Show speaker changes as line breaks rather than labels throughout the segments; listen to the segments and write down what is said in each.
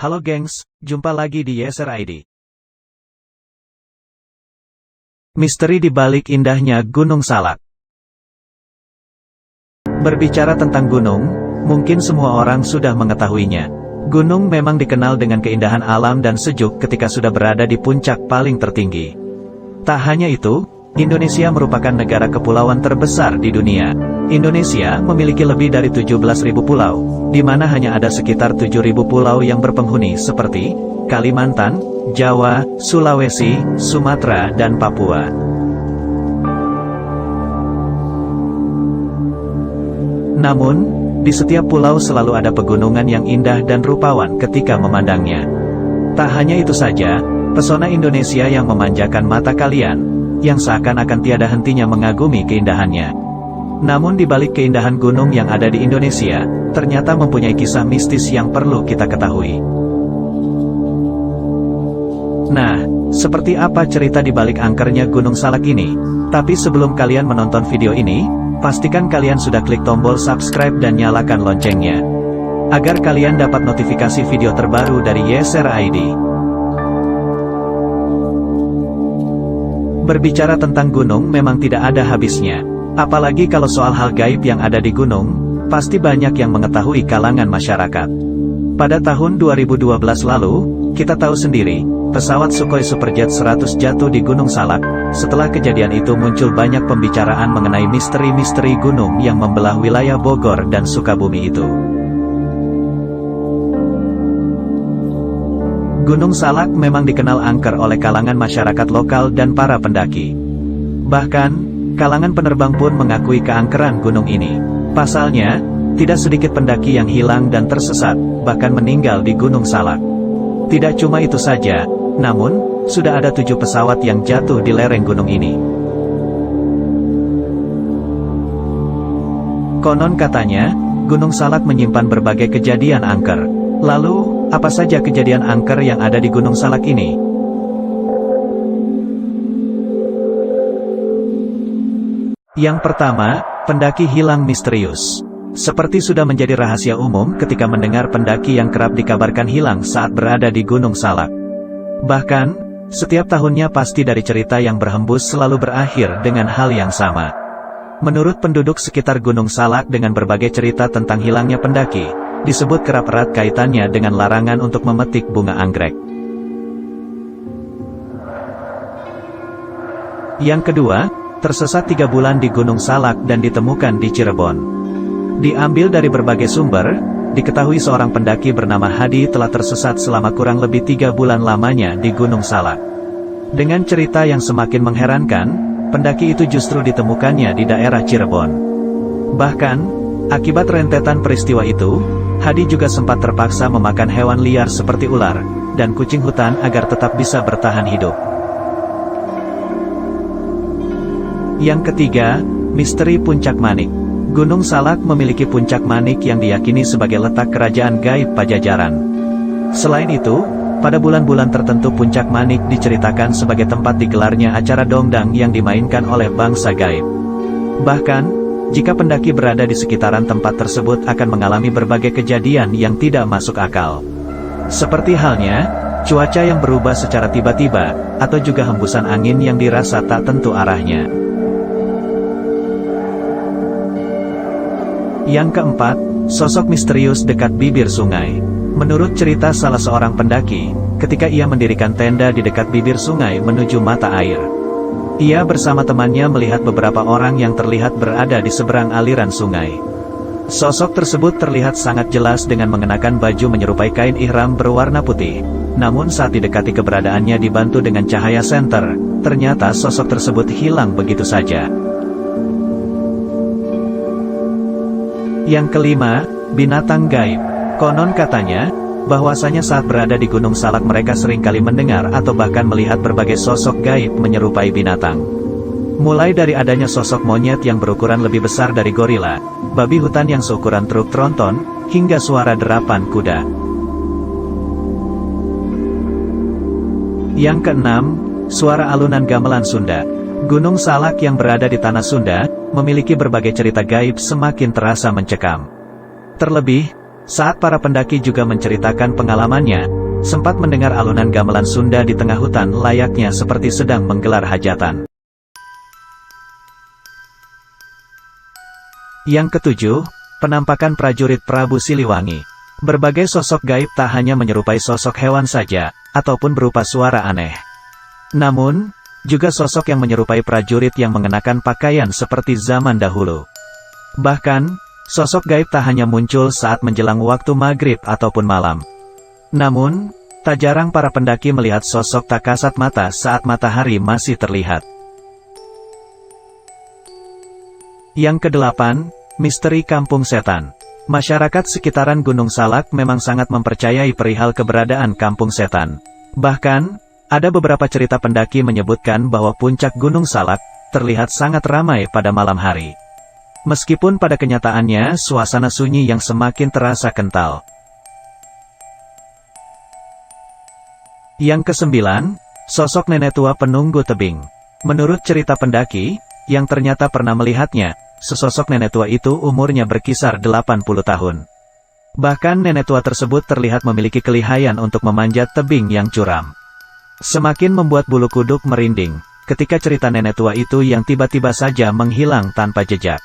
Halo gengs, jumpa lagi di Yeser ID. Misteri di balik indahnya Gunung Salak. Berbicara tentang gunung, mungkin semua orang sudah mengetahuinya. Gunung memang dikenal dengan keindahan alam dan sejuk ketika sudah berada di puncak paling tertinggi. Tak hanya itu, Indonesia merupakan negara kepulauan terbesar di dunia. Indonesia memiliki lebih dari 17.000 pulau, di mana hanya ada sekitar 7.000 pulau yang berpenghuni seperti Kalimantan, Jawa, Sulawesi, Sumatera, dan Papua. Namun, di setiap pulau selalu ada pegunungan yang indah dan rupawan ketika memandangnya. Tak hanya itu saja, pesona Indonesia yang memanjakan mata kalian, yang seakan-akan tiada hentinya mengagumi keindahannya. Namun di balik keindahan gunung yang ada di Indonesia, ternyata mempunyai kisah mistis yang perlu kita ketahui. Nah, seperti apa cerita di balik angkernya Gunung Salak ini? Tapi sebelum kalian menonton video ini, pastikan kalian sudah klik tombol subscribe dan nyalakan loncengnya, agar kalian dapat notifikasi video terbaru dari Yeser ID. Berbicara tentang gunung memang tidak ada habisnya. Apalagi kalau soal hal gaib yang ada di gunung, pasti banyak yang mengetahui kalangan masyarakat. Pada tahun 2012 lalu, kita tahu sendiri, pesawat Sukhoi Superjet 100 jatuh di Gunung Salak. Setelah kejadian itu muncul banyak pembicaraan mengenai misteri-misteri gunung yang membelah wilayah Bogor dan Sukabumi itu. Gunung Salak memang dikenal angker oleh kalangan masyarakat lokal dan para pendaki. Bahkan, kalangan penerbang pun mengakui keangkeran gunung ini. Pasalnya, tidak sedikit pendaki yang hilang dan tersesat, bahkan meninggal di Gunung Salak. Tidak cuma itu saja, namun, sudah ada 7 pesawat yang jatuh di lereng gunung ini. Konon katanya, Gunung Salak menyimpan berbagai kejadian angker. Lalu, apa saja kejadian angker yang ada di Gunung Salak ini? Yang pertama, pendaki hilang misterius. Seperti sudah menjadi rahasia umum ketika mendengar pendaki yang kerap dikabarkan hilang saat berada di Gunung Salak. Bahkan, setiap tahunnya pasti dari cerita yang berhembus selalu berakhir dengan hal yang sama. Menurut penduduk sekitar Gunung Salak dengan berbagai cerita tentang hilangnya pendaki, disebut kerap erat kaitannya dengan larangan untuk memetik bunga anggrek. Yang kedua, tersesat 3 bulan di Gunung Salak dan ditemukan di Cirebon. Diambil dari berbagai sumber, diketahui seorang pendaki bernama Hadi telah tersesat selama kurang lebih 3 bulan lamanya di Gunung Salak. Dengan cerita yang semakin mengherankan, pendaki itu justru ditemukannya di daerah Cirebon. Bahkan, akibat rentetan peristiwa itu, Hadi juga sempat terpaksa memakan hewan liar seperti ular dan kucing hutan agar tetap bisa bertahan hidup. Yang ketiga, misteri Puncak Manik. Gunung Salak memiliki puncak manik yang diyakini sebagai letak kerajaan gaib Pajajaran. Selain itu, pada bulan-bulan tertentu puncak manik diceritakan sebagai tempat digelarnya acara dongdang yang dimainkan oleh bangsa gaib. Bahkan, jika pendaki berada di sekitaran tempat tersebut akan mengalami berbagai kejadian yang tidak masuk akal. Seperti halnya, cuaca yang berubah secara tiba-tiba, atau juga hembusan angin yang dirasa tak tentu arahnya. Yang keempat, sosok misterius dekat bibir sungai. Menurut cerita salah seorang pendaki, ketika ia mendirikan tenda di dekat bibir sungai menuju mata air, ia bersama temannya melihat beberapa orang yang terlihat berada di seberang aliran sungai. Sosok tersebut terlihat sangat jelas dengan mengenakan baju menyerupai kain ihram berwarna putih. Namun saat didekati keberadaannya dibantu dengan cahaya senter, ternyata sosok tersebut hilang begitu saja. Yang kelima, binatang gaib. Konon katanya, bahwasanya saat berada di Gunung Salak mereka seringkali mendengar atau bahkan melihat berbagai sosok gaib menyerupai binatang. Mulai dari adanya sosok monyet yang berukuran lebih besar dari gorila, babi hutan yang seukuran truk tronton, hingga suara derapan kuda. Yang keenam, suara alunan gamelan Sunda. Gunung Salak yang berada di tanah Sunda, memiliki berbagai cerita gaib semakin terasa mencekam. Terlebih, Saat para pendaki juga menceritakan pengalamannya, sempat mendengar alunan gamelan Sunda di tengah hutan layaknya seperti sedang menggelar hajatan. Yang ketujuh, penampakan prajurit Prabu Siliwangi. Berbagai sosok gaib tak hanya menyerupai sosok hewan saja, ataupun berupa suara aneh. Namun, juga sosok yang menyerupai prajurit yang mengenakan pakaian seperti zaman dahulu. Bahkan, sosok gaib tak hanya muncul saat menjelang waktu maghrib ataupun malam. Namun, tak jarang para pendaki melihat sosok tak kasat mata saat matahari masih terlihat. Yang kedelapan, misteri Kampung Setan. Masyarakat sekitaran Gunung Salak memang sangat mempercayai perihal keberadaan Kampung Setan. Bahkan, ada beberapa cerita pendaki menyebutkan bahwa puncak Gunung Salak terlihat sangat ramai pada malam hari. Meskipun pada kenyataannya suasana sunyi yang semakin terasa kental. Yang kesembilan, sosok nenek tua penunggu tebing. Menurut cerita pendaki, yang ternyata pernah melihatnya, sesosok nenek tua itu umurnya berkisar 80 tahun. Bahkan nenek tua tersebut terlihat memiliki kelihayan untuk memanjat tebing yang curam. Semakin membuat bulu kuduk merinding, ketika cerita nenek tua itu yang tiba-tiba saja menghilang tanpa jejak.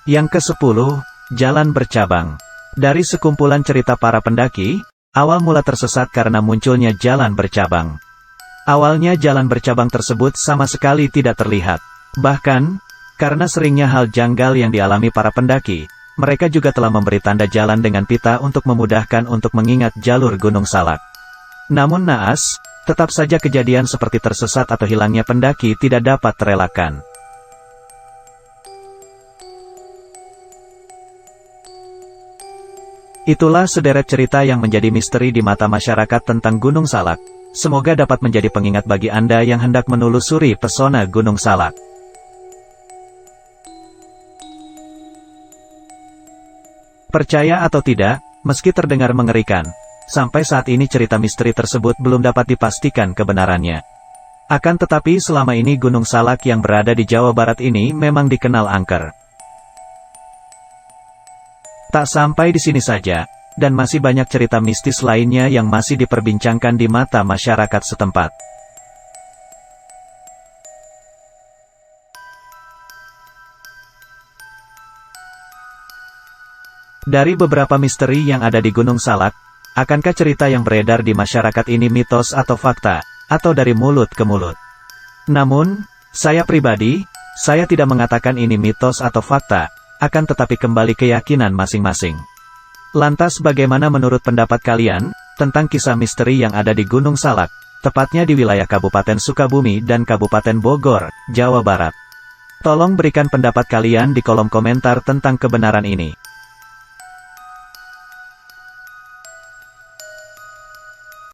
Yang ke-10, jalan bercabang. Dari sekumpulan cerita para pendaki, awal mula tersesat karena munculnya jalan bercabang. Awalnya jalan bercabang tersebut sama sekali tidak terlihat. Bahkan, karena seringnya hal janggal yang dialami para pendaki, mereka juga telah memberi tanda jalan dengan pita untuk memudahkan untuk mengingat jalur Gunung Salak. Namun naas, tetap saja kejadian seperti tersesat atau hilangnya pendaki tidak dapat terelakkan. Itulah sederet cerita yang menjadi misteri di mata masyarakat tentang Gunung Salak. Semoga dapat menjadi pengingat bagi Anda yang hendak menelusuri pesona Gunung Salak. Percaya atau tidak, meski terdengar mengerikan, sampai saat ini cerita misteri tersebut belum dapat dipastikan kebenarannya. Akan tetapi selama ini Gunung Salak yang berada di Jawa Barat ini memang dikenal angker. Tak sampai di sini saja, dan masih banyak cerita mistis lainnya yang masih diperbincangkan di mata masyarakat setempat. Dari beberapa misteri yang ada di Gunung Salak, akankah cerita yang beredar di masyarakat ini mitos atau fakta, atau dari mulut ke mulut? Namun, saya pribadi, saya tidak mengatakan ini mitos atau fakta, akan tetapi kembali keyakinan masing-masing. Lantas bagaimana menurut pendapat kalian, tentang kisah misteri yang ada di Gunung Salak, tepatnya di wilayah Kabupaten Sukabumi dan Kabupaten Bogor, Jawa Barat? Tolong berikan pendapat kalian di kolom komentar tentang kebenaran ini.